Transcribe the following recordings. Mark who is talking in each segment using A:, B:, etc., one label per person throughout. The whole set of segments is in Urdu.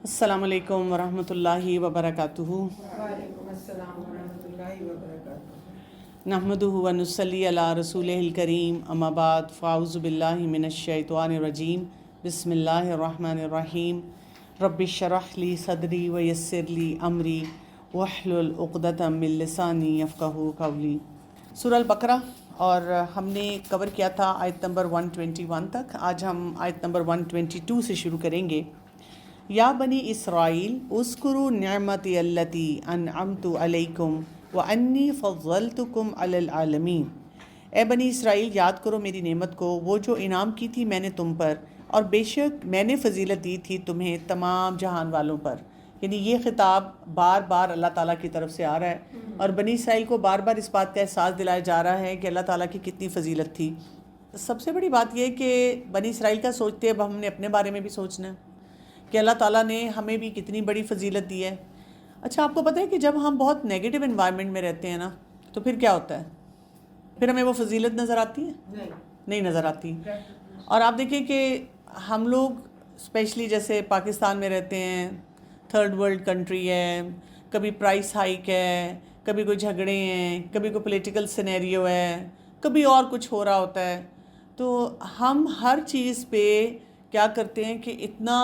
A: السلام علیکم ورحمۃ اللہ وبرکاتہ۔
B: وعلیکم السلام ورحمۃ اللہ وبرکاتہ۔
A: نحمدہ ونصلی علی رسولہ الکریم، اما بعد فاعوذ باللہ من الشیطان الرجیم، بسم اللہ الرحمن الرحیم۔ رب اشرح لی صدری ویسر لی امری واحلل عقدۃ من لسانی یفقہوا قولی۔ سورہ البقرہ، اور ہم نے کور کیا تھا آیت نمبر 121 تک۔ آج ہم آیت نمبر 122 سے شروع کریں گے۔ یا بنی اسرائیل اذکروا نعمتی التی انعمت علیکم وانی فضلتکم علی العالمین۔ اے بنی اسرائیل، یاد کرو میری نعمت کو، وہ جو انعام کی تھی میں نے تم پر، اور بے شک میں نے فضیلت دی تھی تمہیں تمام جہان والوں پر۔ یعنی یہ خطاب بار بار اللہ تعالیٰ کی طرف سے آ رہا ہے، اور بنی اسرائیل کو بار بار اس بات کا احساس دلایا جا رہا ہے کہ اللہ تعالیٰ کی کتنی فضیلت تھی۔ سب سے بڑی بات یہ کہ بنی اسرائیل کا سوچتے اب ہم نے اپنے بارے میں بھی سوچنا ہے کہ اللہ تعالیٰ نے ہمیں بھی کتنی بڑی فضیلت دی ہے۔ اچھا، آپ کو پتہ ہے کہ جب ہم بہت نیگیٹو انوائرمنٹ میں رہتے ہیں نا، تو پھر کیا ہوتا ہے؟ پھر ہمیں وہ فضیلت نظر آتی ہے؟ نہیں نظر آتی۔ اور آپ دیکھیں کہ ہم لوگ اسپیشلی جیسے پاکستان میں رہتے ہیں، تھرڈ ورلڈ کنٹری ہے، کبھی پرائس ہائیک ہے، کبھی کوئی جھگڑے ہیں، کبھی کوئی پولیٹیکل سینیریو ہے، کبھی اور کچھ ہو رہا ہوتا ہے، تو ہم ہر چیز پہ کیا کرتے ہیں کہ اتنا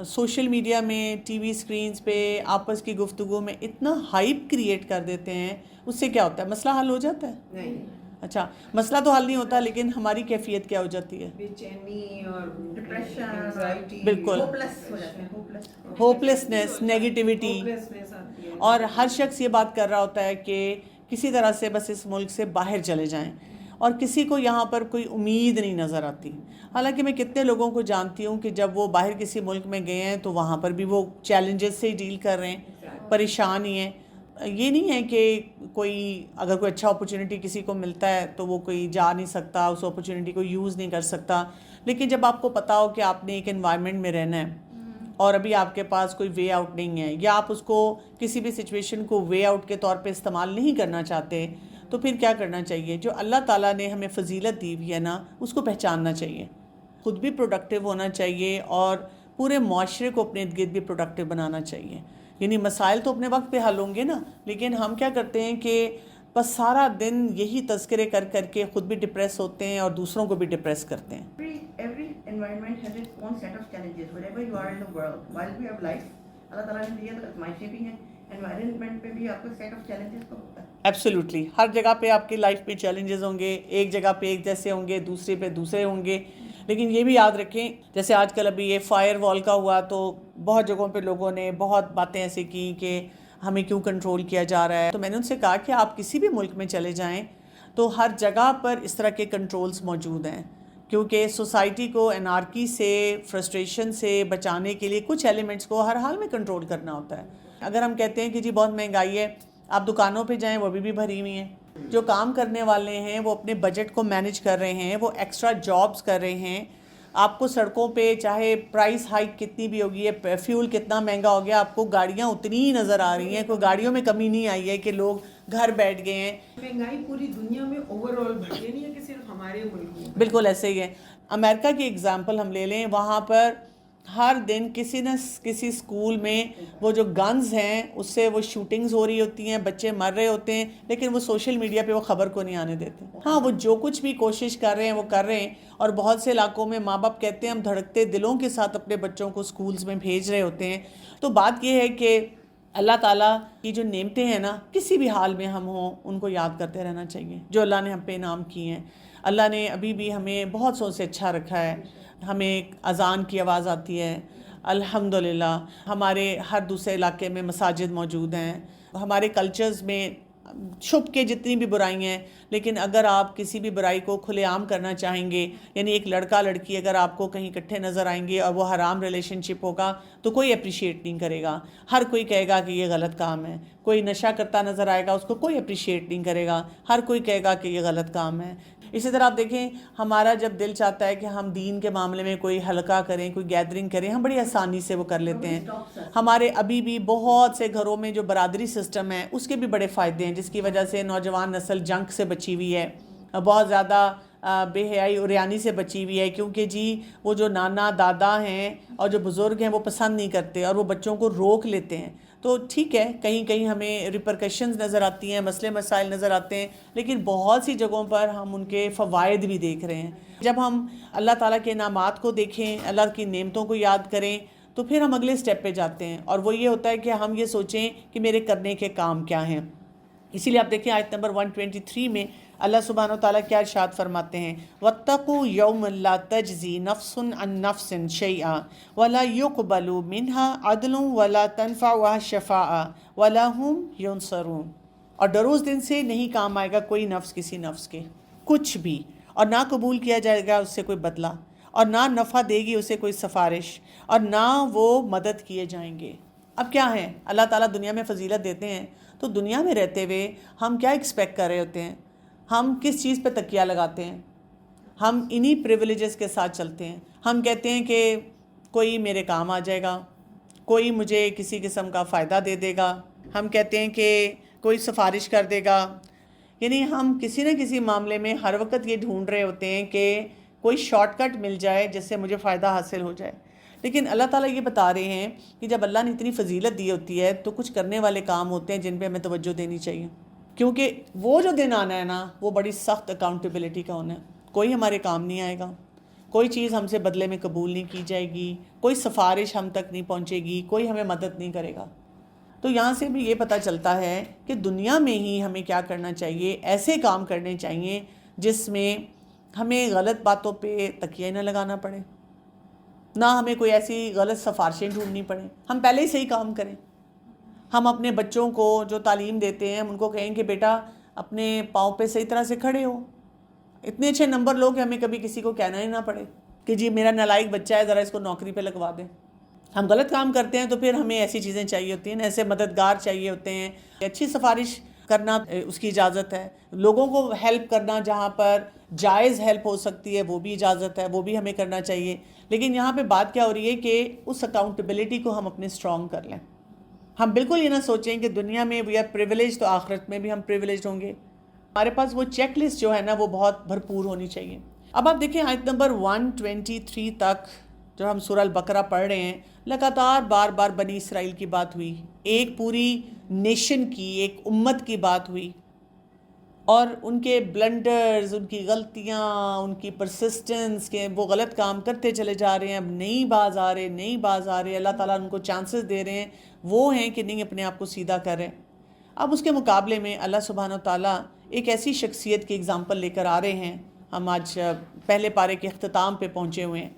A: سوشل میڈیا میں، ٹی وی اسکرینز پہ، آپس کی گفتگو میں اتنا ہائپ کریٹ کر دیتے ہیں۔ اس سے کیا ہوتا ہے؟ مسئلہ حل ہو جاتا ہے؟
B: نہیں،
A: اچھا، مسئلہ تو حل نہیں ہوتا، لیکن ہماری کیفیت کیا ہو جاتی ہے؟
B: بے چینی اور ڈپریشن، انگزائٹی،
A: بالکل،
B: ہوپلیس ہو جاتے ہیں،
A: ہوپلیسنیس، نیگیٹیوٹی۔
B: ہوپلیسنیس آتی ہے۔
A: اور ہر شخص یہ بات کر رہا ہوتا ہے کہ کسی طرح سے بس اس ملک سے باہر چلے جائیں، اور کسی کو یہاں پر کوئی امید نہیں نظر آتی۔ حالانکہ میں کتنے لوگوں کو جانتی ہوں کہ جب وہ باہر کسی ملک میں گئے ہیں تو وہاں پر بھی وہ چیلنجز سے ہی ڈیل کر رہے ہیں، پریشان ہی ہیں۔ یہ نہیں ہے کہ کوئی اگر کوئی اچھا اپرچونٹی کسی کو ملتا ہے تو وہ کوئی جا نہیں سکتا، اس اپرچونٹی کو یوز نہیں کر سکتا، لیکن جب آپ کو پتہ ہو کہ آپ نے ایک انوائرمنٹ میں رہنا ہے اور ابھی آپ کے پاس کوئی وے آؤٹ نہیں ہے، یا آپ اس کو کسی بھی سچویشن کو وے آؤٹ کے طور پہ استعمال نہیں کرنا چاہتے، تو پھر کیا کرنا چاہیے؟ جو اللہ تعالیٰ نے ہمیں فضیلت دی ہوئی ہے نا، اس کو پہچاننا چاہیے، خود بھی پروڈکٹیو ہونا چاہیے، اور پورے معاشرے کو اپنے ارد گرد بھی پروڈکٹیو بنانا چاہیے۔ یعنی مسائل تو اپنے وقت پہ حل ہوں گے نا، لیکن ہم کیا کرتے ہیں کہ بس سارا دن یہی تذکرے کر کر کے خود بھی ڈپریس ہوتے ہیں اور دوسروں کو بھی ڈپریس کرتے ہیں۔
B: Every environment has its own set of challenges. Wherever you are in the world, while we have life, اللہ تعالیٰ نے دیا تو آزمائشیں بھی ہیں، environment پہ بھی آپ کو set of challenges تو ہوتا ہے۔
A: ایبسلیوٹلی، ہر جگہ پہ آپ کی لائف میں چیلنجز ہوں گے، ایک جگہ پہ ایک جیسے ہوں گے، دوسرے پہ دوسرے ہوں گے، لیکن یہ بھی یاد رکھیں، جیسے آج کل ابھی یہ فائر وال کا ہوا تو بہت جگہوں پہ لوگوں نے بہت باتیں ایسی کی کہ ہمیں کیوں کنٹرول کیا جا رہا ہے۔ تو میں نے ان سے کہا کہ آپ کسی بھی ملک میں چلے جائیں تو ہر جگہ پر اس طرح کے کنٹرولز موجود ہیں، کیونکہ سوسائٹی کو انارکی سے، فرسٹریشن سے بچانے کے لیے کچھ ایلیمنٹس کو ہر حال میں کنٹرول کرنا ہوتا ہے۔ اگر ہم کہتے ہیں کہ جی بہت مہنگائی ہے، آپ دکانوں پہ جائیں وہ ابھی بھی بھری ہوئی ہیں، جو کام کرنے والے ہیں وہ اپنے بجٹ کو مینج کر رہے ہیں، وہ ایکسٹرا جابز کر رہے ہیں۔ آپ کو سڑکوں پہ چاہے پرائس ہائیک کتنی بھی ہوگی ہے، فیول کتنا مہنگا ہو گیا، آپ کو گاڑیاں اتنی ہی نظر آ رہی ہیں، کوئی گاڑیوں میں کمی نہیں آئی ہے کہ لوگ گھر بیٹھ گئے ہیں۔
B: مہنگائی پوری دنیا میں اوور آل بڑھ گئی، نہیں ہے کہ صرف ہمارے ملک میں۔
A: بالکل ایسے ہی ہے۔ امریکہ کی اگزامپل ہم لے لیں، وہاں پر ہر دن کسی نہ کسی اسکول میں وہ جو گنز ہیں اس سے وہ شوٹنگز ہو رہی ہوتی ہیں، بچے مر رہے ہوتے ہیں، لیکن وہ سوشل میڈیا پہ وہ خبر کو نہیں آنے دیتے۔ ہاں، وہ جو کچھ بھی کوشش کر رہے ہیں وہ کر رہے ہیں، اور بہت سے علاقوں میں ماں باپ کہتے ہیں ہم دھڑکتے دلوں کے ساتھ اپنے بچوں کو اسکولز میں بھیج رہے ہوتے ہیں۔ تو بات یہ ہے کہ اللہ تعالیٰ کی جو نعمتیں ہیں نا، کسی بھی حال میں ہم ہوں ان کو یاد کرتے رہنا چاہیے، جو اللہ نے ہم پہ انعام کی ہیں۔ اللہ نے ابھی بھی ہمیں بہت سو سے اچھا رکھا ہے، ہمیں اذان کی آواز آتی ہے، الحمدللہ۔ ہمارے ہر دوسرے علاقے میں مساجد موجود ہیں، ہمارے کلچرز میں چھپ کے جتنی بھی برائیاں ہیں، لیکن اگر آپ کسی بھی برائی کو کھلے عام کرنا چاہیں گے، یعنی ایک لڑکا لڑکی اگر آپ کو کہیں اکٹھے نظر آئیں گے اور وہ حرام ریلیشن شپ ہوگا تو کوئی اپریشیٹ نہیں کرے گا، ہر کوئی کہے گا کہ یہ غلط کام ہے۔ کوئی نشہ کرتا نظر آئے گا، اس کو کوئی اپریشیٹ نہیں کرے گا، ہر کوئی کہے گا کہ یہ غلط کام ہے۔ اسی طرح آپ دیکھیں، ہمارا جب دل چاہتا ہے کہ ہم دین کے معاملے میں کوئی حلقہ کریں، کوئی گیدرنگ کریں، ہم بڑی آسانی سے وہ کر لیتے ہیں۔ ہمارے ابھی بھی بہت سے گھروں میں جو برادری سسٹم ہے اس کے بھی بڑے فائدے ہیں، جس کی وجہ سے نوجوان نسل جنگ سے بچی ہوئی ہے، بہت زیادہ بے حیائی اور ریانی سے بچی ہوئی ہے، کیونکہ جی وہ جو نانا دادا ہیں اور جو بزرگ ہیں وہ پسند نہیں کرتے اور وہ بچوں کو روک لیتے ہیں. تو ٹھیک ہے، کہیں کہیں ہمیں ریپرکشنز نظر آتی ہیں، مسئلے مسائل نظر آتے ہیں، لیکن بہت سی جگہوں پر ہم ان کے فوائد بھی دیکھ رہے ہیں. جب ہم اللہ تعالیٰ کے انعامات کو دیکھیں، اللہ کی نعمتوں کو یاد کریں، تو پھر ہم اگلے سٹیپ پہ جاتے ہیں، اور وہ یہ ہوتا ہے کہ ہم یہ سوچیں کہ میرے کرنے کے کام کیا ہیں. اسی لیے آپ دیکھیں آیت نمبر 123 میں اللہ سبحانہ وتعالیٰ کیا ارشاد فرماتے ہیں، وَاتَّقُوا يَوْمًا لَا تَجْزِي نَفْسٌ عَن نَفْسٍ شَيْئًا وَلَا يُقْبَلُ مِنْهَا عَدْلٌ وَلَا تَنْفَعُهَا الشَّفَاعَةُ وَلَا هُمْ يُنصَرُونَ. اور ڈرو اس دن سے نہیں کام آئے گا کوئی نفس کسی نفس کے کچھ بھی، اور نہ قبول کیا جائے گا اس سے کوئی بدلہ، اور نہ نفع دے گی اسے کوئی سفارش، اور نہ وہ مدد کیے جائیں گے. اب کیا ہے، اللہ تعالیٰ دنیا میں فضیلت دیتے ہیں، تو دنیا میں رہتے ہوئے ہم کیا ایکسپیکٹ کر رہے ہوتے ہیں؟ ہم کس چیز پہ تکیہ لگاتے ہیں؟ ہم انہی پریویلیجز کے ساتھ چلتے ہیں. ہم کہتے ہیں کہ کوئی میرے کام آ جائے گا، کوئی مجھے کسی قسم کا فائدہ دے دے گا، ہم کہتے ہیں کہ کوئی سفارش کر دے گا. یعنی ہم کسی نہ کسی معاملے میں ہر وقت یہ ڈھونڈ رہے ہوتے ہیں کہ کوئی شارٹ کٹ مل جائے جس سے مجھے فائدہ حاصل ہو جائے. لیکن اللہ تعالیٰ یہ بتا رہے ہیں کہ جب اللہ نے اتنی فضیلت دی ہوتی ہے تو کچھ کرنے والے کام ہوتے ہیں جن پہ ہمیں توجہ دینی چاہیے، کیونکہ وہ جو دن آنا ہے نا وہ بڑی سخت اکاؤنٹیبلٹی کا ہونا ہے. کوئی ہمارے کام نہیں آئے گا، کوئی چیز ہم سے بدلے میں قبول نہیں کی جائے گی، کوئی سفارش ہم تک نہیں پہنچے گی، کوئی ہمیں مدد نہیں کرے گا. تو یہاں سے بھی یہ پتہ چلتا ہے کہ دنیا میں ہی ہمیں کیا کرنا چاہیے، ایسے کام کرنے چاہیے جس میں ہمیں غلط باتوں پہ تکیہ نہ لگانا پڑے، نہ ہمیں کوئی ایسی غلط سفارشیں ڈھونڈنی پڑیں. ہم پہلے ہی صحیح کام کریں. ہم اپنے بچوں کو جو تعلیم دیتے ہیں ہم ان کو کہیں کہ بیٹا اپنے پاؤں پہ صحیح طرح سے کھڑے ہو. اتنے اچھے نمبر لو کہ ہمیں کبھی کسی کو کہنا ہی نہ پڑے کہ جی میرا نالائق بچہ ہے، ذرا اس کو نوکری پہ لگوا دیں. ہم غلط کام کرتے ہیں تو پھر ہمیں ایسی چیزیں چاہیے ہوتی ہیں، ایسے مددگار چاہیے ہوتے ہیں. اچھی سفارش کرنا اس کی اجازت ہے، لوگوں کو ہیلپ کرنا جہاں پر جائز ہیلپ ہو سکتی ہے وہ بھی اجازت ہے، وہ بھی ہمیں کرنا چاہیے. لیکن یہاں پہ بات کیا ہو رہی ہے کہ اس اکاؤنٹیبلٹی کو ہم اپنے اسٹرانگ کر لیں. ہم بالکل یہ نہ سوچیں کہ دنیا میں وی آر پریویلیج تو آخرت میں بھی ہم پریویلیج ہوں گے. ہمارے پاس وہ چیک لسٹ جو ہے نا وہ بہت بھرپور ہونی چاہیے. اب آپ دیکھیں آیت نمبر 123 تک جو ہم سورہ البقرہ پڑھ رہے ہیں، لگاتار بار بار بنی اسرائیل کی بات ہوئی، ایک پوری نیشن کی، ایک امت کی بات ہوئی، اور ان کے بلنڈرز، ان کی غلطیاں، ان کی پرسسٹنس کہ وہ غلط کام کرتے چلے جا رہے ہیں، اب نہیں باز آ رہے. اللہ تعالیٰ ان کو چانسز دے رہے ہیں، وہ ہیں کہ نہیں اپنے آپ کو سیدھا کر رہے ہیں. اب اس کے مقابلے میں اللہ سبحانہ و تعالیٰ ایک ایسی شخصیت کی اگزامپل لے کر آ رہے ہیں. ہم آج پہلے پارے کے اختتام پہ پہنچے ہوئے ہیں،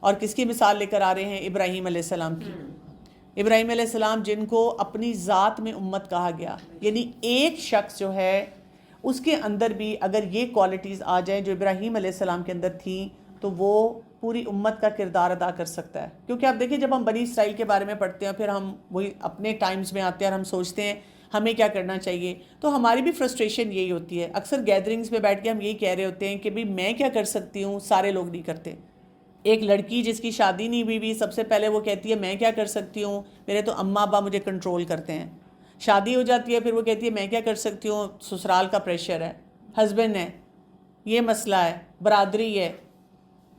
A: اور کس کی مثال لے کر آ رہے ہیں؟ ابراہیم علیہ السلام کی. ابراہیم علیہ السلام جن کو اپنی ذات میں امت کہا گیا، یعنی ایک شخص جو ہے اس کے اندر بھی اگر یہ کوالٹیز آ جائیں جو ابراہیم علیہ السلام کے اندر تھیں تو وہ پوری امت کا کردار ادا کر سکتا ہے. کیونکہ آپ دیکھیں جب ہم بنی اسرائیل کے بارے میں پڑھتے ہیں پھر ہم وہی اپنے ٹائمز میں آتے ہیں اور ہم سوچتے ہیں ہمیں کیا کرنا چاہیے، تو ہماری بھی فرسٹریشن یہی ہوتی ہے. اکثر گیدرنگز پہ بیٹھ کے ہم یہی کہہ رہے ہوتے ہیں کہ بھئی میں کیا کر سکتی ہوں، سارے لوگ نہیں کرتے. ایک لڑکی جس کی شادی نہیں ہوئی سب سے پہلے وہ کہتی ہے میں کیا کر سکتی ہوں، میرے تو اماں ابا مجھے کنٹرول کرتے ہیں. شادی ہو جاتی ہے پھر وہ کہتی ہے میں کیا کر سکتی ہوں، سسرال کا پریشر ہے، ہسبینڈ ہے، یہ مسئلہ ہے، برادری ہے.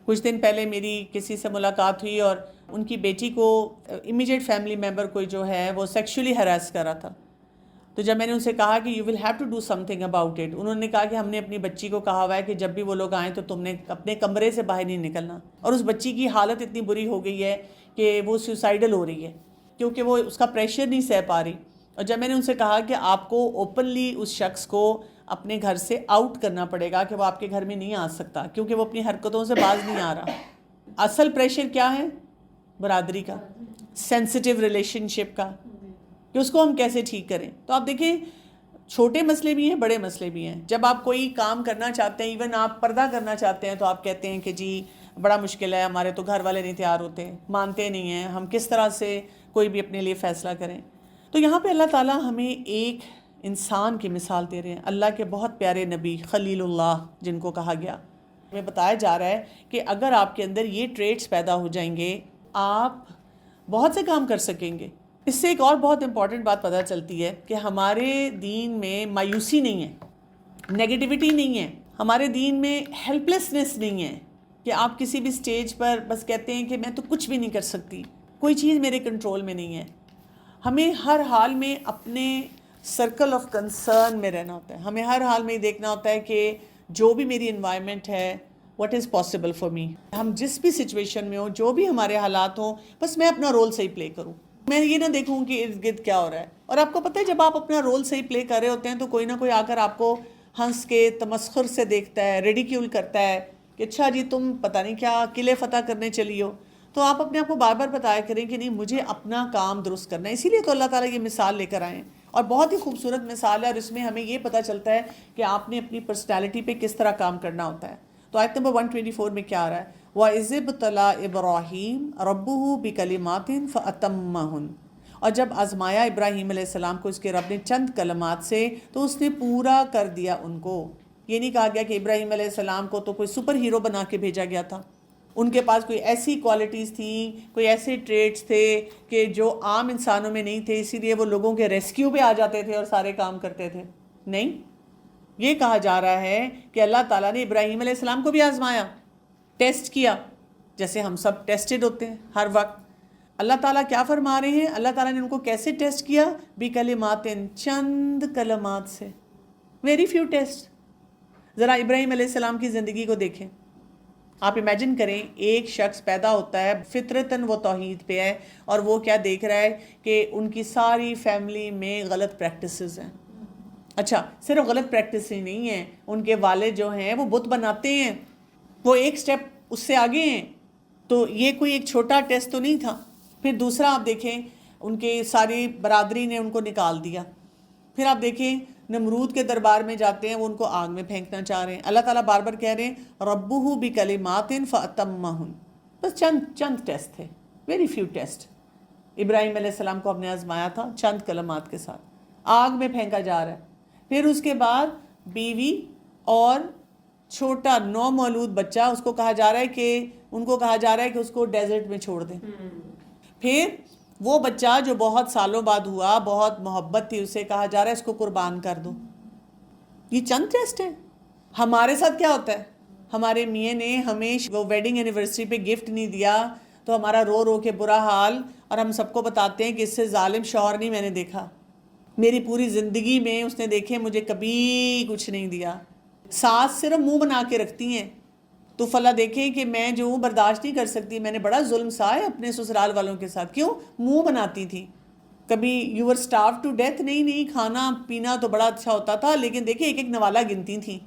A: کچھ دن پہلے میری کسی سے ملاقات ہوئی اور ان کی بیٹی کو امیجیٹ فیملی ممبر کوئی جو ہے وہ سیکشولی ہراس کر رہا تھا. تو جب میں نے ان سے کہا کہ you will have to do something about it, انہوں نے کہا کہ ہم نے اپنی بچی کو کہا ہوا ہے کہ جب بھی وہ لوگ آئیں تو تم نے اپنے کمرے سے باہر نہیں نکلنا. اور اس بچی کی حالت اتنی بری ہو گئی ہے کہ وہ سوسائڈل ہو رہی ہے کیونکہ وہ اس کا پریشر نہیں سہ پا رہی. اور جب میں نے ان سے کہا کہ آپ کو اوپنلی اس شخص کو اپنے گھر سے آؤٹ کرنا پڑے گا کہ وہ آپ کے گھر میں نہیں آ سکتا کیونکہ وہ اپنی حرکتوں سے باز نہیں آ رہا. اصل پریشر کیا ہے؟ برادری کا، سینسٹیو ریلیشن شپ کا، کہ اس کو ہم کیسے ٹھیک کریں. تو آپ دیکھیں چھوٹے مسئلے بھی ہیں، بڑے مسئلے بھی ہیں. جب آپ کوئی کام کرنا چاہتے ہیں، ایون آپ پردہ کرنا چاہتے ہیں، تو آپ کہتے ہیں کہ جی بڑا مشکل ہے، ہمارے تو گھر والے نہیں تیار ہوتے، مانتے نہیں ہیں، ہم کس طرح سے کوئی بھی اپنے لیے فیصلہ کریں. تو یہاں پہ اللہ تعالیٰ ہمیں ایک انسان کی مثال دے رہے ہیں، اللہ کے بہت پیارے نبی خلیل اللہ جن کو کہا گیا. ہمیں بتایا جا رہا ہے کہ اگر آپ کے اندر یہ ٹریٹس پیدا ہو جائیں گے آپ بہت سے کام کر سکیں گے. اس سے ایک اور بہت امپورٹنٹ بات پتہ چلتی ہے کہ ہمارے دین میں مایوسی نہیں ہے، نیگیٹیوٹی نہیں ہے. ہمارے دین میں ہیلپ لیسنس نہیں ہے کہ آپ کسی بھی سٹیج پر بس کہتے ہیں کہ میں تو کچھ بھی نہیں کر سکتی، کوئی چیز میرے کنٹرول میں نہیں ہے. ہمیں ہر حال میں اپنے سرکل آف کنسرن میں رہنا ہوتا ہے. ہمیں ہر حال میں دیکھنا ہوتا ہے کہ جو بھی میری انوائرمنٹ ہے what is possible for me. ہم جس بھی سچویشن میں ہوں، جو بھی ہمارے حالات ہوں، بس میں اپنا رول صحیح پلے کروں. میں یہ نہ دیکھوں کہ ارد گرد کیا ہو رہا ہے. اور آپ کو پتہ ہے جب آپ اپنا رول صحیح پلے کر رہے ہوتے ہیں تو کوئی نہ کوئی آ کر آپ کو ہنس کے تمسخر سے دیکھتا ہے، ریڈیکیول کرتا ہے کہ اچھا جی تم پتہ نہیں کیا قلعے فتح کرنے چلی ہو. تو آپ اپنے آپ کو بار بار بتایا کریں کہ نہیں، مجھے اپنا کام درست کرنا ہے. اسی لیے تو اللہ تعالیٰ یہ مثال لے کر آئے ہیں، اور بہت ہی خوبصورت مثال ہے، اور اس میں ہمیں یہ پتہ چلتا ہے کہ آپ نے اپنی پرسنالٹی پہ کس طرح کام کرنا ہوتا ہے. تو آیت نمبر 124 میں کیا آ رہا ہے؟ وَإِذِ ابْتَلَىٰ إِبْرَاهِيمَ رَبُّهُ بِكَلِمَاتٍ فَأَتَمَّهُنَّ. اور جب آزمایا ابراہیم علیہ السلام کو اس کے رب نے چند کلمات سے تو اس نے پورا کر دیا ان کو. یہ نہیں کہا گیا کہ ابراہیم علیہ السلام کو تو کوئی سپر ہیرو بنا کے بھیجا گیا تھا، ان کے پاس کوئی ایسی کوالٹیز تھیں، کوئی ایسے ٹریٹس تھے کہ جو عام انسانوں میں نہیں تھے، اسی لیے وہ لوگوں کے ریسکیو پہ آ جاتے تھے اور سارے کام کرتے تھے. نہیں، یہ کہا جا رہا ہے کہ اللہ تعالیٰ نے ابراہیم علیہ السلام کو بھی آزمایا، ٹیسٹ کیا، جیسے ہم سب ٹیسٹڈ ہوتے ہیں ہر وقت. اللہ تعالیٰ کیا فرما رہے ہیں؟ اللہ تعالیٰ نے ان کو کیسے ٹیسٹ کیا؟ بِکَلِمَاتٍ، چند کلمات سے. Very few test. ذرا ابراہیم علیہ السلام کی زندگی کو دیکھیں. آپ امیجن کریں ایک شخص پیدا ہوتا ہے، فطرتاً وہ توحید پہ ہے، اور وہ کیا دیکھ رہا ہے کہ ان کی ساری فیملی میں غلط پریکٹسز ہیں. اچھا، صرف غلط پریکٹس ہی نہیں ہیں، ان کے والد جو ہیں وہ بت بناتے ہیں، وہ ایک سٹیپ اس سے آگے ہیں. تو یہ کوئی ایک چھوٹا ٹیسٹ تو نہیں تھا. پھر دوسرا آپ دیکھیں، ان کے ساری برادری نے ان کو نکال دیا. پھر آپ دیکھیں نمرود کے دربار میں جاتے ہیں، وہ ان کو آگ میں پھینکنا چاہ رہے ہیں. اللہ تعالیٰ بار بار کہہ رہے ہیں ربہ بکلمات فاتمہن. بس چند ٹیسٹ تھے، ویری فیو ٹیسٹ. ابراہیم علیہ السلام کو ہم نے آزمایا تھا چند کلمات کے ساتھ، آگ میں پھینکا جا رہا ہے. پھر اس کے بعد بیوی اور چھوٹا نومولود بچہ، اس کو کہا جا رہا ہے کہ اس کو ڈیزرٹ میں چھوڑ دیں. پھر وہ بچہ جو بہت سالوں بعد ہوا، بہت محبت تھی، اسے کہا جا رہا ہے اس کو قربان کر دو. یہ چند ٹیسٹ ہیں. ہمارے ساتھ کیا ہوتا ہے؟ ہمارے میاں نے ہمیں وہ ویڈنگ اینیورسری پہ گفٹ نہیں دیا تو ہمارا رو رو کے برا حال، اور ہم سب کو بتاتے ہیں کہ اس سے ظالم شوہر نہیں میں نے دیکھا، میری پوری زندگی میں اس نے دیکھے مجھے کبھی کچھ نہیں دیا. ساس صرف منہ بنا کے رکھتی ہیں تو فلاں دیکھیں کہ میں جو ہوں برداشت نہیں کر سکتی، میں نے بڑا ظلم سہا ہے اپنے سسرال والوں کے ساتھ. کیوں؟ منہ بناتی تھی. کبھی یو ور اسٹارو ٹو ڈیتھ، نہیں، کھانا پینا تو بڑا اچھا ہوتا تھا، لیکن دیکھیں ایک ایک نوالا گنتی تھیں.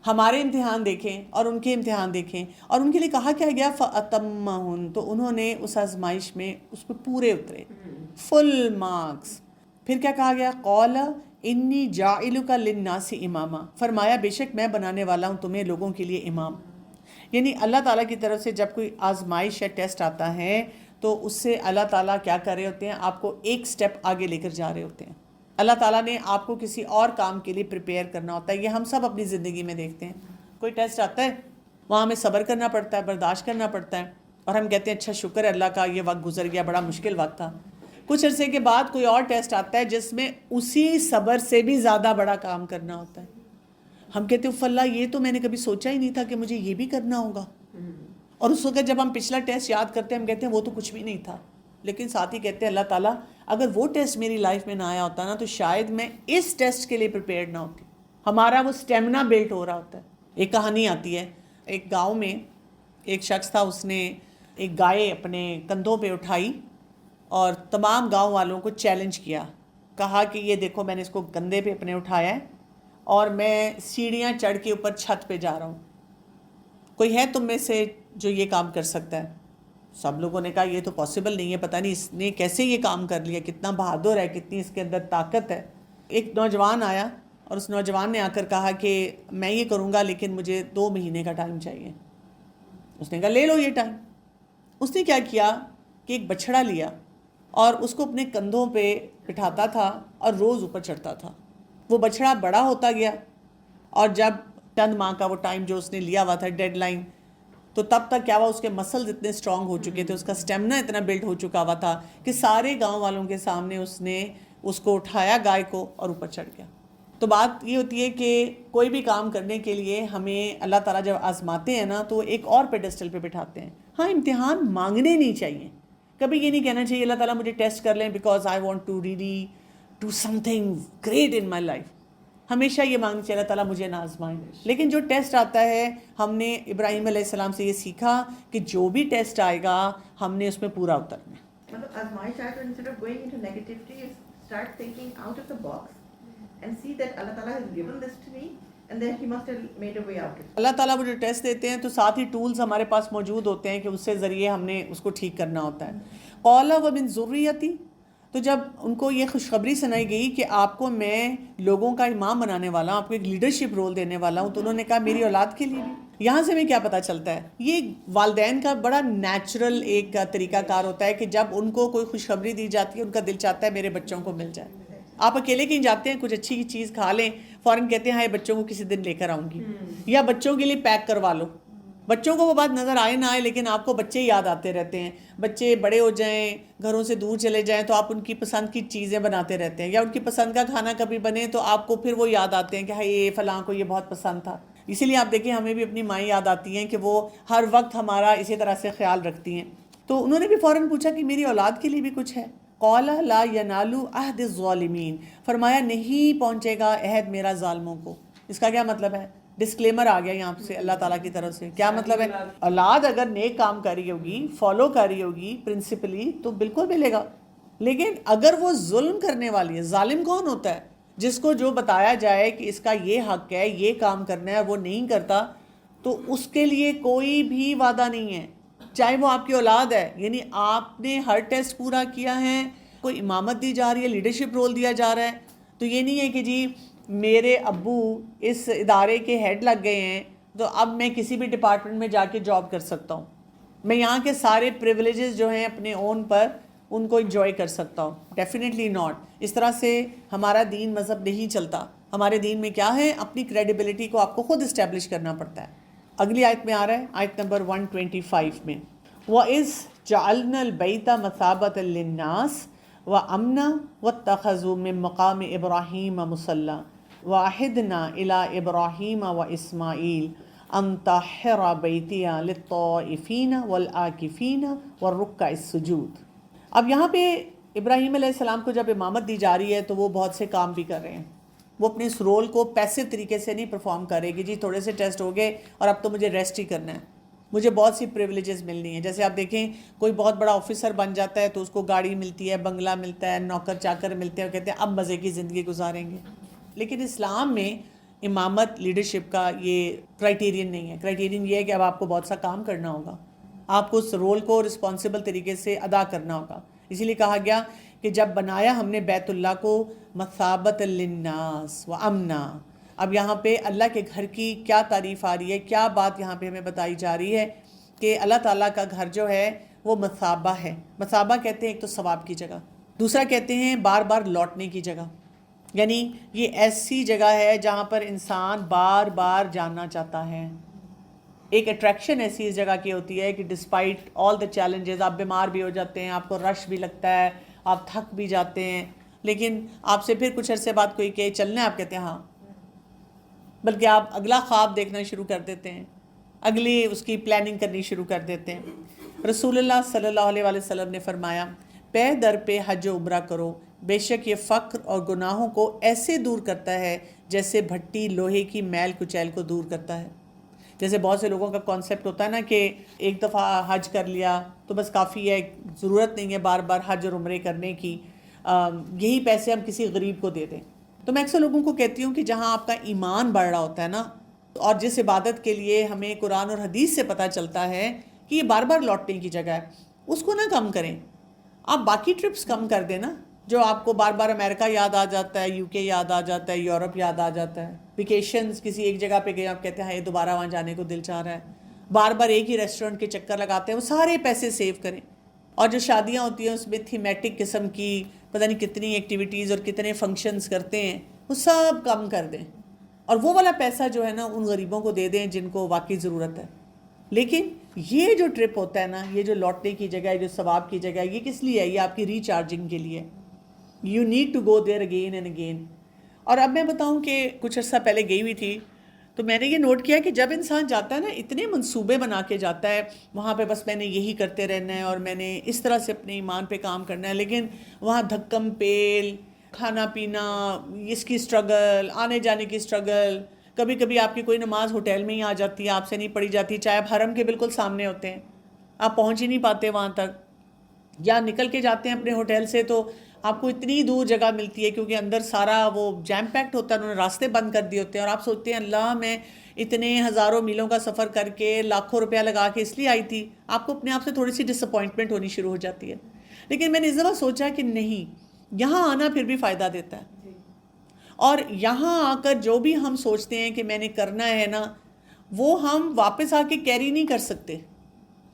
A: ہمارے امتحان دیکھیں اور ان کے امتحان دیکھیں، اور ان کے لیے کہا کیا گیا؟ فَأَتَمَّهُنَّ. تو انہوں نے اس آزمائش میں اس پہ پورے اترے، فل مارکس. پھر کیا کہا گیا؟ قَالَ إِنِّي جَاعِلُكَ لِلنَّاسِ إِمَامًا. فرمایا بے شک میں بنانے والا ہوں تمہیں لوگوں کے لیے امام. یعنی اللہ تعالیٰ کی طرف سے جب کوئی آزمائش یا ٹیسٹ آتا ہے تو اس سے اللہ تعالیٰ کیا کر رہے ہوتے ہیں؟ آپ کو ایک سٹیپ آگے لے کر جا رہے ہوتے ہیں. اللہ تعالیٰ نے آپ کو کسی اور کام کے لیے پریپیئر کرنا ہوتا ہے. یہ ہم سب اپنی زندگی میں دیکھتے ہیں. کوئی ٹیسٹ آتا ہے، وہاں ہمیں صبر کرنا پڑتا ہے، برداشت کرنا پڑتا ہے، اور ہم کہتے ہیں اچھا شکر ہے اللہ کا یہ وقت گزر گیا، بڑا مشکل وقت تھا. کچھ عرصے کے بعد کوئی اور ٹیسٹ آتا ہے جس میں اسی صبر سے بھی زیادہ بڑا کام کرنا ہوتا ہے. ہم کہتے ہیں اللہ یہ تو میں نے کبھی سوچا ہی نہیں تھا کہ مجھے یہ بھی کرنا ہوگا. اور اس وقت جب ہم پچھلا ٹیسٹ یاد کرتے ہیں ہم کہتے ہیں وہ تو کچھ بھی نہیں تھا. لیکن ساتھ ہی کہتے ہیں اللہ تعالیٰ اگر وہ ٹیسٹ میری لائف میں نہ آیا ہوتا نا تو شاید میں اس ٹیسٹ کے لیے پریپیئرڈ نہ ہوتی. ہمارا وہ سٹیمنا بلٹ ہو رہا ہوتا ہے. ایک کہانی آتی ہے، ایک گاؤں میں ایک شخص تھا، اس نے ایک گائے اپنے کندھوں پہ اٹھائی اور تمام گاؤں والوں کو چیلنج کیا. کہا کہ یہ دیکھو میں نے اس کو کندھے پہ اپنے اٹھایا ہے اور میں سیڑھیاں چڑھ کے اوپر چھت پہ جا رہا ہوں، کوئی ہے تم میں سے جو یہ کام کر سکتا ہے؟ سب لوگوں نے کہا یہ تو پاسبل نہیں ہے، پتہ نہیں اس نے کیسے یہ کام کر لیا، کتنا بہادر ہے، کتنی اس کے اندر طاقت ہے. ایک نوجوان آیا اور اس نوجوان نے آ کر کہا کہ میں یہ کروں گا لیکن مجھے 2 مہینے کا ٹائم چاہیے. اس نے کہا لے لو یہ ٹائم. اس نے کیا کیا کہ ایک بچھڑا لیا اور اس کو اپنے کندھوں پہ بٹھاتا تھا اور روز اوپر چڑھتا تھا. وہ بچھڑا بڑا ہوتا گیا اور جب چند ماہ کا وہ ٹائم جو اس نے لیا ہوا تھا ڈیڈ لائن، تو تب تک کیا ہوا اس کے مسلز اتنے اسٹرانگ ہو چکے تھے، اس کا سٹیمنا اتنا بلڈ ہو چکا ہوا تھا کہ سارے گاؤں والوں کے سامنے اس نے اس کو اٹھایا گائے کو اور اوپر چڑھ گیا. تو بات یہ ہوتی ہے کہ کوئی بھی کام کرنے کے لیے ہمیں اللہ تعالیٰ جب آزماتے ہیں نا تو ایک اور پیڈسٹل پہ بٹھاتے ہیں. ہاں امتحان مانگنے نہیں چاہیے, کبھی یہ نہیں کہنا چاہیے اللہ تعالیٰ مجھے ٹیسٹ کر لیں because I want to really do something great in my life. ہمیشہ یہ مانگنا چاہیے اللہ تعالیٰ مجھے نہ آزمائیں. لیکن جو ٹیسٹ آتا ہے ہم نے ابراہیم علیہ السلام سے یہ سیکھا کہ جو بھی ٹیسٹ آئے گا ہم نے اس میں پورا اترنا ہے.
B: مطلب آزمائش آئے تو instead of going into negativity start thinking out of the box and see that اللہ تعالیٰ has given this to me and then he must have made a way out.
A: اللہ تعالیٰ وہ جو ٹیسٹ دیتے ہیں تو ساتھ ہی ٹولز ہمارے پاس موجود ہوتے ہیں کہ اس سے ذریعے ہم نے اس کو ٹھیک کرنا ہوتا ہے. قال ومن ذریتی, تو جب ان کو یہ خوشخبری سنائی گئی کہ آپ کو میں لوگوں کا امام بنانے والا ہوں, آپ کو ایک لیڈرشپ رول دینے والا ہوں, تو انہوں نے کہا میری اولاد کے لیے بھی. یہاں سے ہمیں کیا پتہ چلتا ہے, یہ والدین کا بڑا نیچرل ایک طریقہ کار ہوتا ہے کہ جب ان کو کوئی خوشخبری دی جاتی ہے ان کا دل چاہتا ہے میرے بچوں کو مل جائے. آپ اکیلے کہیں جاتے ہیں کچھ اچھی چیز کھا لیں, فوراً کہتے ہیں ہاں بچوں کو کسی دن لے کر آؤں گی, یا بچوں کے لیے پیک کروا لو. بچوں کو وہ بات نظر آئے نہ آئے لیکن آپ کو بچے یاد آتے رہتے ہیں. بچے بڑے ہو جائیں, گھروں سے دور چلے جائیں تو آپ ان کی پسند کی چیزیں بناتے رہتے ہیں, یا ان کی پسند کا کھانا کبھی بنے تو آپ کو پھر وہ یاد آتے ہیں کہ ہاں یہ فلاں کو یہ بہت پسند تھا. اسی لیے آپ دیکھیں ہمیں بھی اپنی مائیں یاد آتی ہیں کہ وہ ہر وقت ہمارا اسی طرح سے خیال رکھتی ہیں. تو انہوں نے بھی فوراً پوچھا کہ میری اولاد کے لیے بھی کچھ ہے. قال لا ینال عہد الظالمین, فرمایا نہیں پہنچے گا عہد میرا ظالموں کو. اس کا کیا مطلب ہے؟ ڈسکلیمر آ گیا یہاں سے اللہ تعالیٰ کی طرف سے. کیا مطلب ہے؟ اولاد اگر نیک کام کر رہی ہوگی, فالو کر رہی ہوگی پرنسپلی, تو بالکل ملے گا. لیکن اگر وہ ظلم کرنے والی ہے, ظالم کون ہوتا ہے؟ جس کو جو بتایا جائے کہ اس کا یہ حق ہے, یہ کام کرنا ہے, وہ نہیں کرتا, تو اس کے لیے کوئی بھی وعدہ نہیں ہے, چاہے وہ آپ کی اولاد ہے. یعنی آپ نے ہر ٹیسٹ پورا کیا ہے, کوئی امامت دی جا رہی ہے, لیڈرشپ رول دیا جا رہا ہے, تو یہ نہیں ہے کہ جی میرے ابو اس ادارے کے ہیڈ لگ گئے ہیں تو اب میں کسی بھی ڈپارٹمنٹ میں جا کے جاب کر سکتا ہوں, میں یہاں کے سارے پریولیجز جو ہیں اپنے اون پر ان کو انجوائے کر سکتا ہوں. Definitely not. اس طرح سے ہمارا دین مذہب نہیں چلتا. ہمارے دین میں کیا ہے, اپنی کریڈیبلٹی کو آپ کو خود اسٹیبلش کرنا پڑتا ہے. اگلی آیت میں آ رہا ہے, آیت نمبر 125 میں, وَإِذْ جَعَلْنَا الْبَيْتَ مَثَابَةً لِلنَّاسِ وَأَمْنًا وَاتَّخَذُوا مِن مَّقَامِ إِبْرَاهِيمَ مُصَلًّى وَعَهِدْنَا إِلَىٰ إِبْرَاهِيمَ وَإِسْمَاعِيلَ أَن طَهِّرَ بَيْتِيَ لِلطَّائِفِينَ وَالْعَاكِفِينَ وَالرُّكَّعِ السُّجُودِ. اب یہاں پہ ابراہیم علیہ السلام کو جب امامت دی جا رہی ہے تو وہ بہت سے کام بھی کر رہے ہیں. وہ اپنے اس رول کو پیسو طریقے سے نہیں پرفارم کر رہے کہ جی تھوڑے سے ٹیسٹ ہو گئے اور اب تو مجھے ریسٹ ہی کرنا ہے, مجھے بہت سی پریولیجز ملنی ہیں. جیسے آپ دیکھیں کوئی بہت بڑا آفیسر بن جاتا ہے تو اس کو گاڑی ملتی ہے, بنگلہ ملتا ہے, نوکر چاکر ملتے ہیں, اور کہتے ہیں اب مزے کی زندگی گزاریں گے. لیکن اسلام میں امامت لیڈرشپ کا یہ کرائیٹیرین نہیں ہے. کرائیٹیرین یہ ہے کہ اب آپ کو بہت سا کام کرنا ہوگا, آپ کو اس رول کو رسپانسبل طریقے سے ادا کرنا ہوگا. اسی لیے کہا گیا کہ جب بنایا ہم نے بیت اللہ کو مثابۃ للناس وامنا. اب یہاں پہ اللہ کے گھر کی کیا تعریف آ رہی ہے, کیا بات یہاں پہ ہمیں بتائی جا رہی ہے کہ اللہ تعالیٰ کا گھر جو ہے وہ مثابہ ہے. مثابہ کہتے ہیں ایک تو ثواب کی جگہ, دوسرا کہتے ہیں بار بار لوٹنے کی جگہ. یعنی یہ ایسی جگہ ہے جہاں پر انسان بار بار جاننا چاہتا ہے. ایک اٹریکشن ایسی اس جگہ کی ہوتی ہے کہ ڈسپائٹ آل دا چیلنجز, آپ بیمار بھی ہو جاتے ہیں, آپ کو رش بھی لگتا ہے, آپ تھک بھی جاتے ہیں, لیکن آپ سے پھر کچھ عرصے بعد کوئی کہ چلنا ہے, آپ کہتے ہیں ہاں, بلکہ آپ اگلا خواب دیکھنا شروع کر دیتے ہیں, اگلی اس کی پلاننگ کرنی شروع کر دیتے ہیں. رسول اللہ صلی اللہ علیہ وآلہ وسلم نے فرمایا پے در پہ حج و عمرہ کرو, بے شک یہ فقر اور گناہوں کو ایسے دور کرتا ہے جیسے بھٹی لوہے کی میل کچیل کو دور کرتا ہے. جیسے بہت سے لوگوں کا کانسیپٹ ہوتا ہے نا کہ ایک دفعہ حج کر لیا تو بس کافی ہے, ضرورت نہیں ہے بار بار حج اور عمرے کرنے کی, یہی پیسے ہم کسی غریب کو دے دیں. تو میں اکثر لوگوں کو کہتی ہوں کہ جہاں آپ کا ایمان بڑھ رہا ہوتا ہے نا, اور جس عبادت کے لیے ہمیں قرآن اور حدیث سے پتہ چلتا ہے کہ یہ بار بار لوٹنے کی جگہ ہے, اس کو نہ کم کریں. آپ باقی ٹرپس کم کر دیں نا, جو آپ کو بار بار امریکہ یاد آ جاتا ہے, UK یاد آ جاتا ہے, یورپ یاد آ جاتا ہے, ویکیشنز کسی ایک جگہ پہ گئے آپ کہتے ہیں دوبارہ وہاں جانے کو دل چاہ رہا ہے, بار بار ایک ہی ریسٹورنٹ کے چکر لگاتے ہیں, وہ سارے پیسے سیو کریں. اور جو شادیاں ہوتی ہیں اس میں تھیمیٹک قسم کی پتہ نہیں کتنی ایکٹیویٹیز اور کتنے فنکشنز کرتے ہیں, وہ سب کم کر دیں, اور وہ والا پیسہ جو ہے نا ان غریبوں کو دے دیں جن کو واقعی ضرورت ہے. لیکن یہ جو ٹرپ ہوتا ہے نا, یہ جو لوٹنے کی جگہ ہے, جو ثواب کی جگہ ہے, یہ کس لیے ہے؟ یہ آپ کی ریچارجنگ کے لیے. You need to go there again and again. اور اب میں بتاؤں کہ کچھ عرصہ پہلے گئی ہوئی تھی تو میں نے یہ نوٹ کیا کہ جب انسان جاتا ہے نا اتنے منصوبے بنا کے جاتا ہے وہاں پہ، بس میں نے یہی کرتے رہنا ہے اور میں نے اس طرح سے اپنے ایمان پہ کام کرنا ہے، لیکن وہاں دھکم پیل، کھانا پینا، اس کی سٹرگل، آنے جانے کی سٹرگل، کبھی کبھی آپ کی کوئی نماز ہوٹل میں ہی آ جاتی ہے، آپ سے نہیں پڑھی جاتی، چاہے آپ حرم کے بالکل سامنے ہوتے ہیں، آپ پہنچ ہی نہیں پاتے وہاں تک، یا نکل کے جاتے ہیں اپنے ہوٹل سے تو آپ کو اتنی دور جگہ ملتی ہے کیونکہ اندر سارا وہ جیم پیکٹ ہوتا ہے، انہوں نے راستے بند کر دیے ہوتے ہیں، اور آپ سوچتے ہیں اللہ میں اتنے ہزاروں میلوں کا سفر کر کے لاکھوں روپیہ لگا کے اس لیے آئی تھی، آپ کو اپنے آپ سے تھوڑی سی ڈس اپوائنٹمنٹ ہونی شروع ہو جاتی ہے۔ لیکن میں نے اس دفعہ سوچا کہ نہیں، یہاں آنا پھر بھی فائدہ دیتا ہے، اور یہاں آ کر جو بھی ہم سوچتے ہیں کہ میں نے کرنا ہے نا، وہ ہم واپس آ کے کیری نہیں کر سکتے۔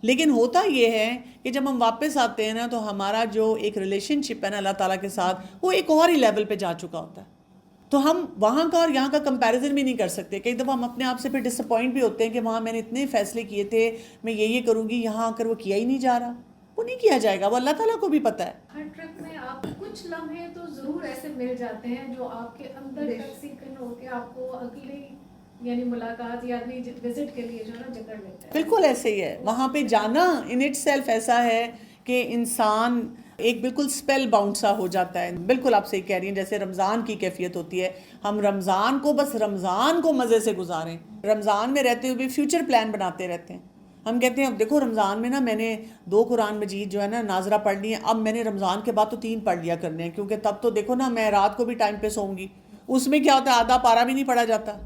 A: لیکن ہوتا یہ ہے کہ جب ہم واپس آتے ہیں نا تو ہمارا جو ایک ریلیشن شپ ہے نا اللہ تعالیٰ کے ساتھ، وہ ایک اور ہی لیول پہ جا چکا ہوتا ہے، تو ہم وہاں کا اور یہاں کا کمپیریزن بھی نہیں کر سکتے۔ کئی دفعہ ہم اپنے آپ سے پھر ڈس اپوائنٹ بھی ہوتے ہیں کہ وہاں میں نے اتنے فیصلے کیے تھے، میں یہ کروں گی، یہاں آ کر وہ کیا ہی نہیں جا رہا، وہ نہیں کیا جائے گا، وہ اللہ تعالیٰ کو بھی پتہ ہے۔
C: ہر ٹرپ میں آپ کچھ لمحے تو ضرور ایسے مل جاتے ہیں جو آپ کے اندر تک سیکن ہو کے آپ کو اگلی یعنی ملاقات یا اگلی وزٹ کے لیے جو ہے نا جکڑ لیتے ہیں۔
A: بالکل ایسے ہی ہے، وہاں پہ جانا ان اٹ سیلف ایسا ہے کہ انسان ایک بالکل سپیل باؤنڈ سا ہو جاتا ہے۔ بالکل آپ صحیح کہہ رہی ہیں، جیسے رمضان کی کیفیت ہوتی ہے، ہم رمضان کو بس رمضان کو مزے سے گزاریں، رمضان میں رہتے ہوئے بھی فیوچر پلان بناتے رہتے ہیں۔ ہم کہتے ہیں اب دیکھو رمضان میں نا میں نے 2 قرآن مجید جو ہے نا ناظرہ پڑھ لی ہیں، اب میں نے رمضان کے بعد تو 3 پڑھ لیا کرنے ہیں، کیونکہ تب تو دیکھو نا میں رات کو بھی ٹائم پہ سوؤں گی، اس میں کیا ہوتا ہے آدھا پارا بھی نہیں پڑھا جاتا۔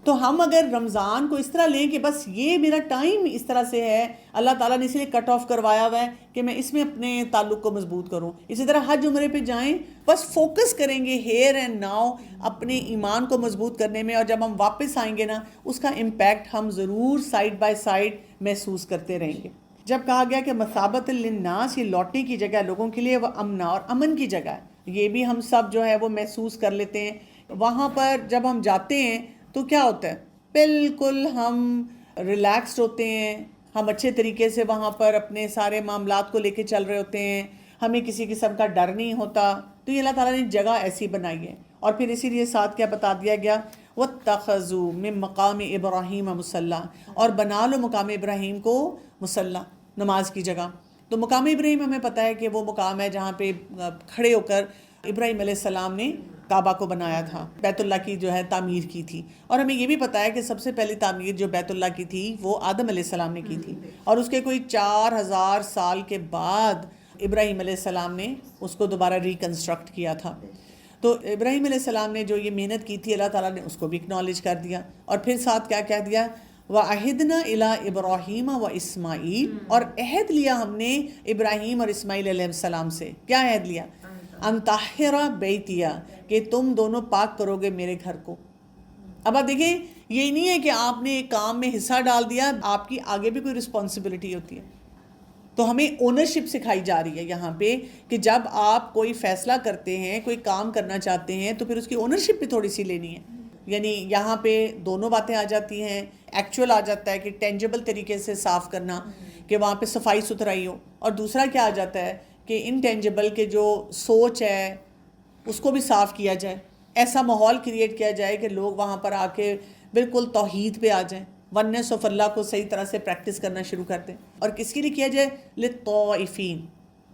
A: تو ہم اگر رمضان کو اس طرح لیں کہ بس یہ میرا ٹائم اس طرح سے ہے، اللہ تعالیٰ نے اس لیے کٹ آف کروایا ہوا ہے کہ میں اس میں اپنے تعلق کو مضبوط کروں۔ اسی طرح حج عمرے پہ جائیں، بس فوکس کریں گے ہیئر اینڈ ناؤ اپنے ایمان کو مضبوط کرنے میں، اور جب ہم واپس آئیں گے نا اس کا امپیکٹ ہم ضرور سائڈ بائی سائڈ محسوس کرتے رہیں گے۔ جب کہا گیا کہ مثابۃ للناس، یہ لوٹنے کی جگہ ہے لوگوں کے لیے، وہ امنا اور امن کی جگہ ہے، یہ بھی ہم سب جو ہے وہ محسوس کر لیتے ہیں۔ وہاں پر جب ہم جاتے ہیں تو کیا ہوتا ہے، بالکل ہم ریلیکسڈ ہوتے ہیں، ہم اچھے طریقے سے وہاں پر اپنے سارے معاملات کو لے کے چل رہے ہوتے ہیں، ہمیں کسی قسم کا ڈر نہیں ہوتا۔ تو یہ اللہ تعالیٰ نے جگہ ایسی بنائی ہے، اور پھر اسی لیے ساتھ کیا بتا دیا گیا، وَاتَّخَذُوا مِن مَقَامِ إِبْرَاهِيمَ مُصَلًّى، اور بنا لو مقام ابراہیم کو مصلی، نماز کی جگہ۔ تو مقام ابراہیم ہمیں پتہ ہے کہ وہ مقام ہے جہاں پہ کھڑے ہو کر ابراہیم علیہ السلام نے کعبہ کو بنایا تھا، بیت اللہ کی جو ہے تعمیر کی تھی، اور ہمیں یہ بھی پتہ ہے کہ سب سے پہلی تعمیر جو بیت اللہ کی تھی وہ آدم علیہ السلام نے کی تھی، اور اس کے کوئی 4000 سال کے بعد ابراہیم علیہ السلام نے اس کو دوبارہ ریکنسٹرکٹ کیا تھا۔ تو ابراہیم علیہ السلام نے جو یہ محنت کی تھی اللہ تعالیٰ نے اس کو بھی اکنالج کر دیا، اور پھر ساتھ کیا کہہ دیا، وَعَهِدْنَا إِلَىٰ إِبْرَاهِيمَ وَإِسْمَاعِيلَ، اور عہد لیا ہم نے ابراہیم اور اسماعیل علیہ السلام سے۔ کیا عہد لیا؟ ان طاہرا بیتیا، کہ تم دونوں پاک کرو گے میرے گھر کو۔ اب آپ دیکھیں یہ نہیں ہے کہ آپ نے ایک کام میں حصہ ڈال دیا، آپ کی آگے بھی کوئی رسپانسبلٹی ہوتی ہے۔ تو ہمیں اونرشپ سکھائی جا رہی ہے یہاں پہ کہ جب آپ کوئی فیصلہ کرتے ہیں، کوئی کام کرنا چاہتے ہیں، تو پھر اس کی اونرشپ بھی تھوڑی سی لینی ہے۔ یعنی یہاں پہ دونوں باتیں آ جاتی ہیں، ایکچول آ جاتا ہے کہ ٹینجبل طریقے سے صاف کرنا، کہ وہاں پہ صفائی ستھرائی ہو، اور دوسرا کیا آ جاتا ہے کہ انٹینجبل کے جو سوچ ہے اس کو بھی صاف کیا جائے، ایسا ماحول کریٹ کیا جائے کہ لوگ وہاں پر آ کے بالکل توحید پہ آ جائیں، ونس آف اللہ کو صحیح طرح سے پریکٹس کرنا شروع کر دیں۔ اور کس کے لیے کیا جائے؟ للطائفین،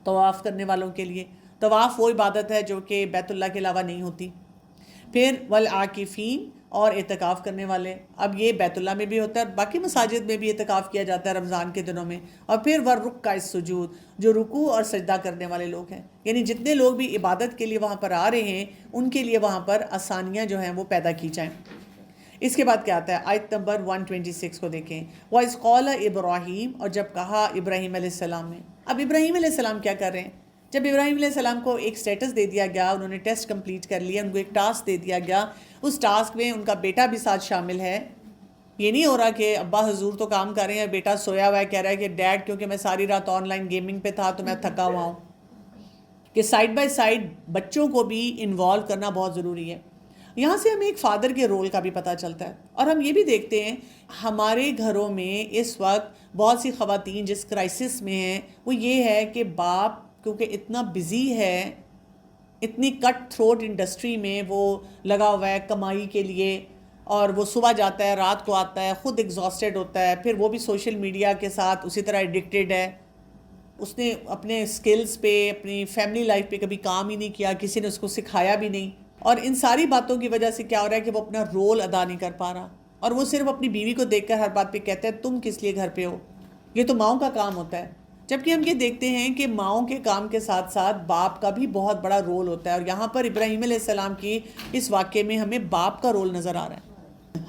A: طواف کرنے والوں کے لیے۔ طواف وہ عبادت ہے جو کہ بیت اللہ کے علاوہ نہیں ہوتی۔ پھر والعاکفین، اور اعتکاف کرنے والے، اب یہ بیت اللہ میں بھی ہوتا ہے، باقی مساجد میں بھی اعتکاف کیا جاتا ہے رمضان کے دنوں میں۔ اور پھر والرکع السجود، جو رکوع اور سجدہ کرنے والے لوگ ہیں، یعنی جتنے لوگ بھی عبادت کے لیے وہاں پر آ رہے ہیں ان کے لیے وہاں پر آسانیاں جو ہیں وہ پیدا کی جائیں۔ اس کے بعد کیا آتا ہے، آیت نمبر 126 کو دیکھیں، وَإِذْ قَالَ إِبْرَاهِيمُ، اور جب کہا ابراہیم علیہ السلام نے۔ اب ابراہیم علیہ السلام کیا کر رہے ہیں؟ جب ابراہیم علیہ السلام کو ایک سٹیٹس دے دیا گیا، انہوں نے ٹیسٹ کمپلیٹ کر لیا، ان کو ایک ٹاسک دے دیا گیا، اس ٹاسک میں ان کا بیٹا بھی ساتھ شامل ہے۔ یہ نہیں ہو رہا کہ ابا حضور تو کام کر رہے ہیں، بیٹا سویا ہوا ہے، کہہ رہا ہے کہ ڈیڈ کیونکہ میں ساری رات آن لائن گیمنگ پہ تھا تو میں تھکا ہوا ہوں۔ کہ سائڈ بائی سائڈ بچوں کو بھی انوالو کرنا بہت ضروری ہے۔ یہاں سے ہمیں ایک فادر کے رول کا بھی پتہ چلتا ہے، اور ہم یہ بھی دیکھتے ہیں ہمارے گھروں میں اس وقت بہت سی خواتین جس کرائسس میں ہیں وہ یہ ہے کہ باپ کیونکہ اتنا بزی ہے، اتنی کٹ تھروٹ انڈسٹری میں وہ لگا ہوا ہے کمائی کے لیے، اور وہ صبح جاتا ہے رات کو آتا ہے، خود ایگزاسٹڈ ہوتا ہے، پھر وہ بھی سوشل میڈیا کے ساتھ اسی طرح ایڈکٹڈ ہے. اس نے اپنے سکلز پہ، اپنی فیملی لائف پہ کبھی کام ہی نہیں کیا، کسی نے اس کو سکھایا بھی نہیں. اور ان ساری باتوں کی وجہ سے کیا ہو رہا ہے کہ وہ اپنا رول ادا نہیں کر پا رہا، اور وہ صرف اپنی بیوی کو دیکھ کر ہر بات پہ کہتا ہے تم کس لیے گھر پہ ہو، یہ تو ماؤں کا کام ہوتا ہے. جبکہ ہم یہ دیکھتے ہیں کہ ماؤں کے کام کے ساتھ ساتھ باپ کا بھی بہت بڑا رول ہوتا ہے، اور یہاں پر ابراہیم علیہ السلام کی اس واقعے میں ہمیں باپ کا رول نظر آ رہا ہے.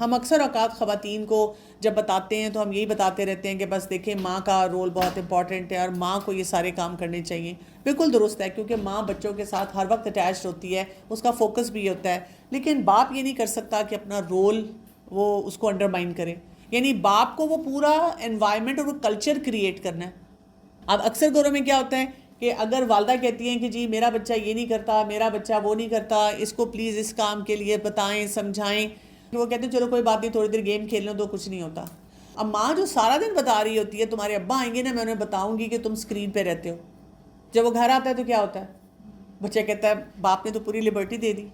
A: ہم اکثر اوقات خواتین کو جب بتاتے ہیں تو ہم یہی بتاتے رہتے ہیں کہ بس دیکھیں ماں کا رول بہت امپورٹنٹ ہے اور ماں کو یہ سارے کام کرنے چاہیے. بالکل درست ہے، کیونکہ ماں بچوں کے ساتھ ہر وقت اٹیچڈ ہوتی ہے، اس کا فوکس بھی یہ ہوتا ہے. لیکن باپ یہ نہیں کر سکتا کہ اپنا رول وہ اس کو انڈرمائن کرے. یعنی باپ کو وہ پورا انوائرمنٹ اور وہ کلچر کریٹ کرنا ہے. اب اکثر گھروں میں کیا ہوتا ہے کہ اگر والدہ کہتی ہیں کہ جی میرا بچہ یہ نہیں کرتا، میرا بچہ وہ نہیں کرتا، اس کو پلیز اس کام کے لیے بتائیں سمجھائیں، وہ کہتے ہیں چلو کوئی بات نہیں تھوڑی دیر گیم کھیل لو تو کچھ نہیں ہوتا. اب ماں جو سارا دن بتا رہی ہوتی ہے تمہارے ابا آئیں گے نا میں انہیں بتاؤں گی کہ تم اسکرین پہ رہتے ہو، جب وہ گھر آتا ہے تو کیا ہوتا ہے؟ بچہ کہتا ہے باپ نے تو پوری لبرٹی دے دی،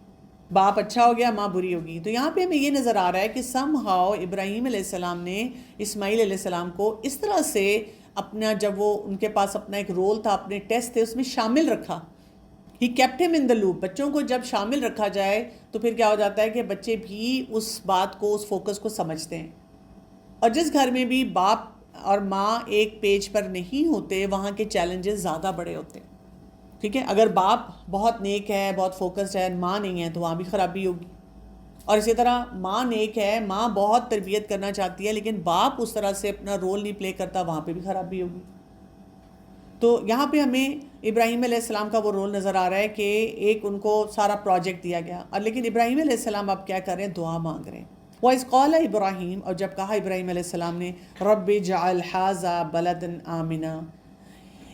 A: باپ اچھا ہو گیا ماں بری ہوگی. تو یہاں پہ ہمیں یہ نظر آ رہا ہے کہ سم ہاؤ ابراہیم علیہ السلام نے اسماعیل علیہ السلام کو اس طرح سے اپنا، جب وہ ان کے پاس اپنا ایک رول تھا، اپنے ٹیسٹ تھے، اس میں شامل رکھا. ہی کیپٹ ہم ان دا لوپ. بچوں کو جب شامل رکھا جائے تو پھر کیا ہو جاتا ہے کہ بچے بھی اس بات کو، اس فوکس کو سمجھتے ہیں. اور جس گھر میں بھی باپ اور ماں ایک پیج پر نہیں ہوتے وہاں کے چیلنجز زیادہ بڑے ہوتے ہیں. ٹھیک ہے، اگر باپ بہت نیک ہے، بہت فوکسڈ ہے، ماں نہیں ہے تو وہاں بھی خرابی ہوگی. اور اسی طرح ماں نیک ہے، ماں بہت تربیت کرنا چاہتی ہے لیکن باپ اس طرح سے اپنا رول نہیں پلے کرتا، وہاں پہ بھی خرابی ہوگی. تو یہاں پہ ہمیں ابراہیم علیہ السلام کا وہ رول نظر آ رہا ہے کہ ایک ان کو سارا پروجیکٹ دیا گیا، اور لیکن ابراہیم علیہ السلام اب کیا کر رہے ہیں؟ دعا مانگ رہے ہیں. وَإِذْ قَالَ ابراہیم، اور جب کہا ابراہیم علیہ السلام نے رَبِّ اجْعَلْ هَٰذَا بَلَدًا آمِنًا،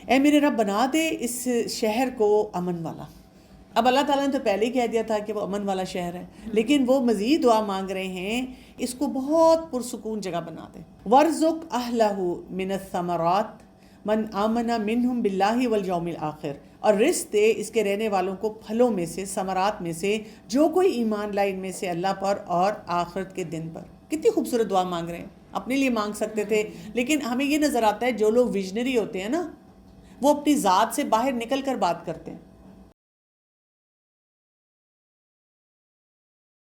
A: اے میرے رب بنا دے اس شہر کو امن والا. اب اللہ تعالیٰ نے تو پہلے ہی کہہ دیا تھا کہ وہ امن والا شہر ہے، لیکن وہ مزید دعا مانگ رہے ہیں اس کو بہت پرسکون جگہ بنا دے. وَارْزُقْ أَهْلَهُ مِنَ الثَّمَرَاتِ من آمن منہم باللہ والیوم الآخر، اور رزق دے اس کے رہنے والوں کو پھلوں میں سے، ثمرات میں سے، جو کوئی ایمان لائے ان میں سے اللہ پر اور آخرت کے دن پر. کتنی خوبصورت دعا مانگ رہے ہیں. اپنے لیے مانگ سکتے تھے، لیکن ہمیں یہ نظر آتا ہے جو لوگ ویژنری ہوتے ہیں نا وہ اپنی ذات سے باہر نکل کر بات کرتے ہیں.